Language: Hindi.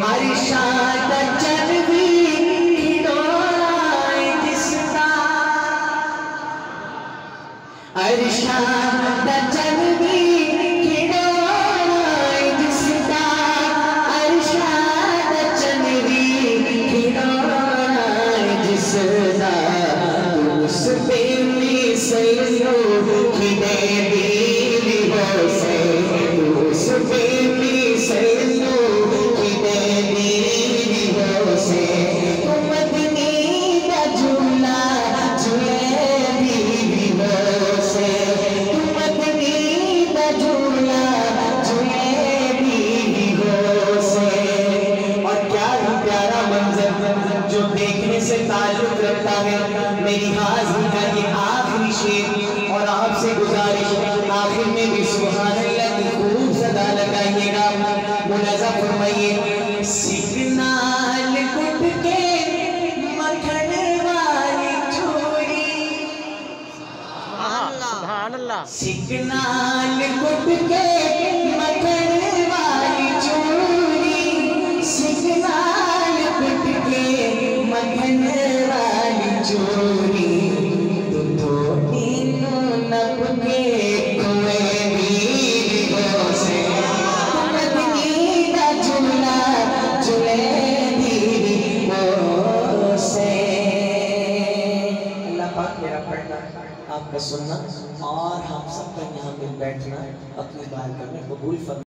Arisha मेरी हाज़िरी का ये आखिरी शेर और आपसे गुजारिश आखिर में भी सुभान अल्लाह की खूब सदा लगाइएगा। मुलाज़ा फरमाइए सिग्नल कुट के मक्खन वाली चूड़ी, सुभान अल्लाह, सिग्नल कुट के मक्खन वाली चूड़ी, सिग्नल कुट के मक्खन चोरी तो थोड़ी नप के कुए भी से मदनी का झूला झूले भी से। अल्लाह पाक मेरा पढ़ना आपका सुनना और हम सबका यहाँ पे बैठना अपनी बारगाह में कबूल फरमाए।